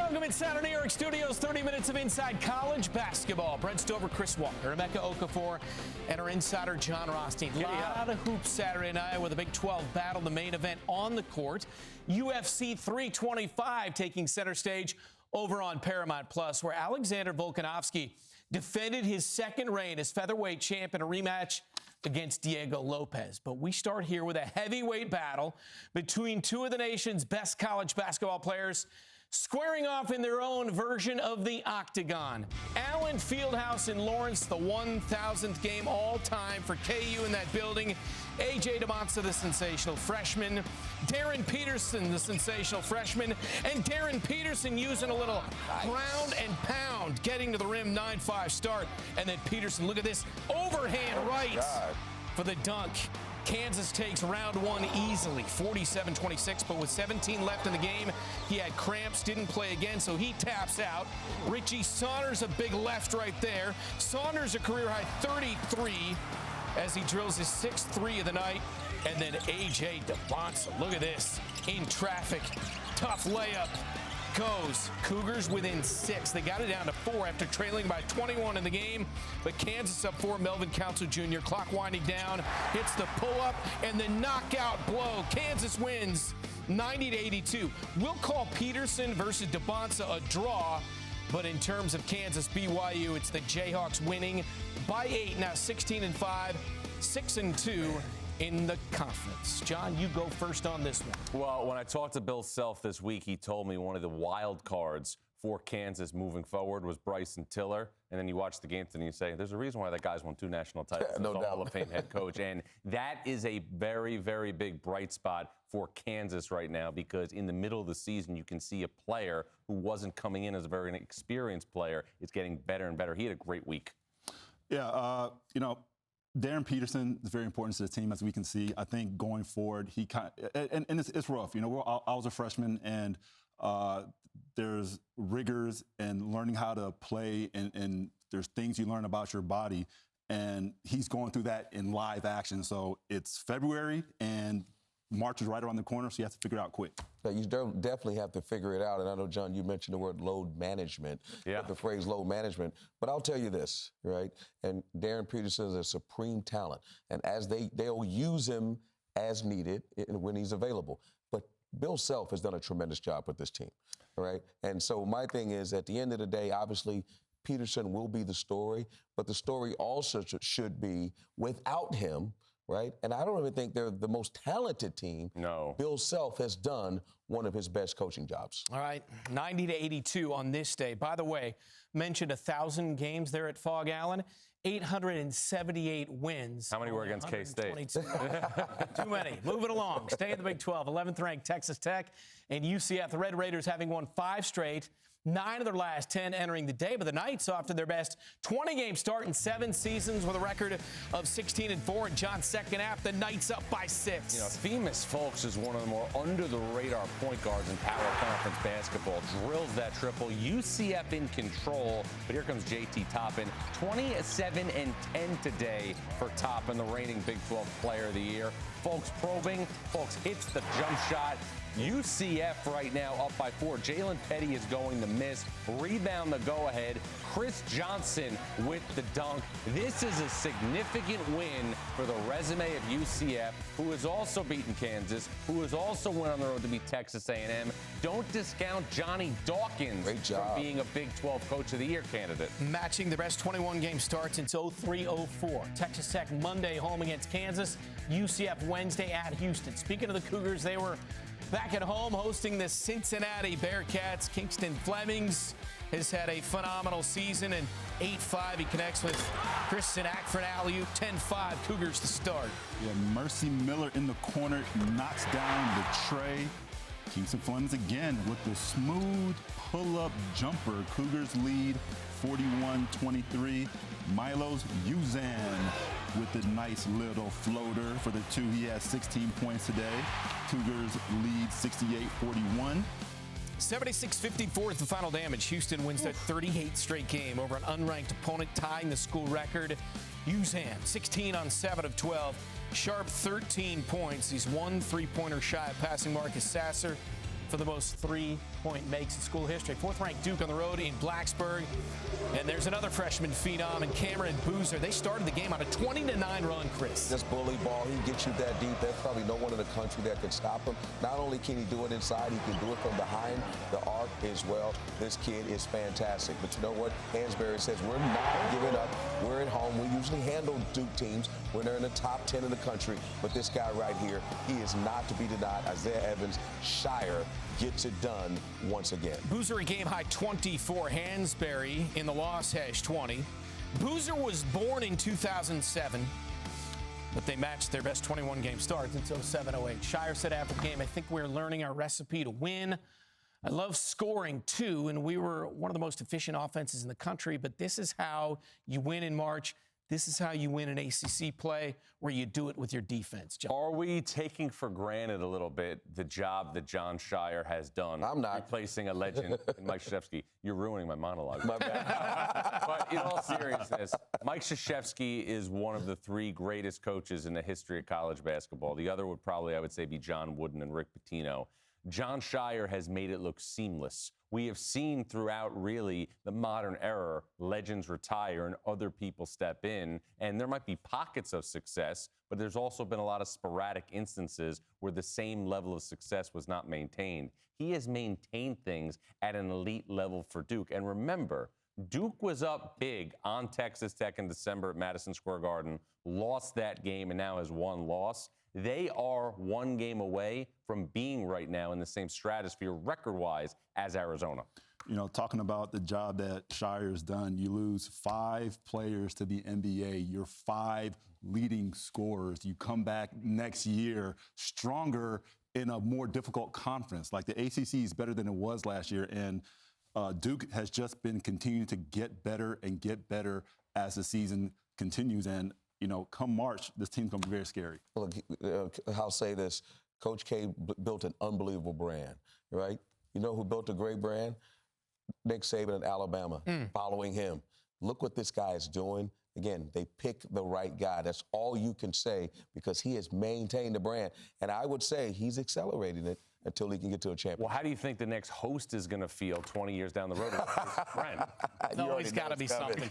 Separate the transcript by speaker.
Speaker 1: Welcome inside our New York studios. 30 minutes of inside college basketball. Brent Stover, Chris Walker, Emeka Okafor, and our insider, John Rothstein. A lot of hoops Saturday night with a Big 12 battle, the main event on the court. UFC 325 taking center stage over on Paramount Plus, where Alexander Volkanovski defended his second reign as featherweight champ in a rematch against Diego Lopez. But we start here with a heavyweight battle between two of the nation's best college basketball players, squaring off in their own version of the octagon. Allen Fieldhouse in Lawrence, the 1,000th game all-time for KU in that building. A.J. DeMonza, the sensational freshman. Darryn Peterson, the sensational freshman. And Darryn Peterson using a little ground and pound, getting to the rim, 9-5 start. And then Peterson, look at this, overhand right for the dunk. Kansas takes round one easily, 47-26, but with 17 left in the game, he had cramps, didn't play again, so he taps out. Richie Saunders, a big left right there. Saunders, a career-high 33 as he drills his 6th three of the night. And then A.J. DeMonza, look at this, in traffic, tough layup. Goes. Cougars within 6. They got it down to 4 after trailing by 21 in the game. But Kansas up 4. Melvin Council Jr. clock winding down. Hits the pull-up and the knockout blow. Kansas wins 90-82. We'll call Peterson versus DeMonza a draw. But in terms of Kansas BYU, it's the Jayhawks winning by 8. Now 16-5, 6-2. In the conference. John, you go first on this one.
Speaker 2: Well, when I talked to Bill Self this week, he told me one of the wild cards for Kansas moving forward was Bryson Tiller. And then you watch the game and you say, there's a reason why that guy's won 2 national titles.
Speaker 3: No doubt.
Speaker 2: Hall of Fame head coach. And that is a very, very big bright spot for Kansas right now, because in the middle of the season, you can see a player who wasn't coming in as a very experienced player is getting better and better. He had a great week.
Speaker 3: Yeah, Darryn Peterson is very important to the team, as we can see. I think going forward, he and it's rough. I was a freshman, and there's rigors and learning how to play, and there's things you learn about your body, and he's going through that in live action. So it's February, and March is right around the corner, so you have to figure it out quick.
Speaker 4: You definitely have to figure it out. And I know, John, you mentioned the word load management, the phrase load management. But I'll tell you this, right? And Darryn Peterson is a supreme talent. And as they'll use him as needed when he's available. But Bill Self has done a tremendous job with this team, right? And so my thing is, at the end of the day, obviously, Peterson will be the story. But the story also should be without him, right? And I don't even think they're the most talented team.
Speaker 2: No.
Speaker 4: Bill Self has done one of his best coaching jobs.
Speaker 1: All right, 90-82 on this day. By the way, mentioned 1,000 games there at Fog Allen, 878 wins.
Speaker 2: How many were against K-State?
Speaker 1: Too many. Moving along. Stay in the Big 12. 11th ranked Texas Tech and UCF. The Red Raiders having won 5 straight. 9 of their last 10 entering the day, but the Knights off to their best 20-game start in 7 seasons with a record of 16-4. And John's second half, the Knights up by 6.
Speaker 2: Themus Fulks is one of the more under-the-radar point guards in Power Conference basketball. Drills that triple. UCF in control, but here comes JT Toppin. 27-10 today for Toppin, the reigning Big 12 Player of the Year. Fulks probing. Fulks hits the jump shot. UCF right now up by 4. Jalen Petty is going to miss. Rebound the go-ahead. Chris Johnson with the dunk. This is a significant win for the resume of UCF, who has also beaten Kansas, who has also went on the road to beat Texas A&M. Don't discount Johnny Dawkins from being a Big 12 Coach of the Year candidate.
Speaker 1: Matching the best 21-game start since 03-04. Texas Tech Monday home against Kansas. UCF Wednesday at Houston. Speaking of the Cougars, they were back at home hosting the Cincinnati Bearcats. Kingston Flemings has had a phenomenal season, and 8-5 he connects with Kristen Ackford alley-oop. 10-5 Cougars to start.
Speaker 3: Yeah, Mercy Miller in the corner knocks down the tray. Kingston Flemings again with the smooth pull-up jumper. Cougars lead 41-23. Milos Uzan with the nice little floater for the 2. He has 16 points today. Cougars lead 68-41.
Speaker 1: 76-54 is the final damage. Houston wins their 38th straight game over an unranked opponent, tying the school record. Uzan, 16 on 7 of 12. Sharp 13 points. He's 1 3-pointer shy of passing Marcus Sasser for the most 3 point makes in school history. 4th-ranked Duke on the road in Blacksburg. And there's another freshman phenom in Cameron Boozer. They started the game on a 20-9 run, Chris.
Speaker 4: This bully ball, he gets you that deep. There's probably no one in the country that can stop him. Not only can he do it inside, he can do it from behind the arc as well. This kid is fantastic. But you know what? Hansberry says we're not giving up. We're at home. We usually handle Duke teams when they're in the top 10 in the country. But this guy right here, he is not to be denied. Isaiah Evans, Shire gets it done once again.
Speaker 1: Boozer a game high 24. Hansberry in the loss has 20. Boozer was born in 2007, but they matched their best 21-game starts since 07-08. Shire said after the game, I think we're learning our recipe to win. I love scoring, too, and we were one of the most efficient offenses in the country, but this is how you win in March. This is how you win an ACC play, where you do it with your defense. John.
Speaker 2: Are we taking for granted a little bit the job that John Shire has done?
Speaker 4: I'm not.
Speaker 2: Replacing a legend in Mike Krzyzewski. You're ruining my monologue. My bad. But in all seriousness, Mike Krzyzewski is one of the 3 greatest coaches in the history of college basketball. The other would probably, I would say, be John Wooden and Rick Pitino. John Shire has made it look seamless. We have seen throughout, really, the modern era, legends retire and other people step in, and there might be pockets of success, but there's also been a lot of sporadic instances where the same level of success was not maintained. He has maintained things at an elite level for Duke. And remember, Duke was up big on Texas Tech in December at Madison Square Garden, lost that game, and now has 1 loss. They are 1 game away from being right now in the same stratosphere record-wise as Arizona.
Speaker 3: You know, talking about the job that Shire's done, you lose 5 players to the NBA, your 5 leading scorers. You come back next year stronger in a more difficult conference. Like, the ACC is better than it was last year, and Duke has just been continuing to get better and get better as the season continues. And you know, come March, this team's going to be very scary.
Speaker 4: Look, I'll say this. Coach K built an unbelievable brand, right? You know who built a great brand? Nick Saban in Alabama, following him. Look what this guy is doing. Again, they pick the right guy. That's all you can say, because he has maintained the brand. And I would say he's accelerating it until he can get to a championship.
Speaker 2: Well, how do you think the next host is going to feel 20 years down the road with his friend?
Speaker 1: It's always got to be something.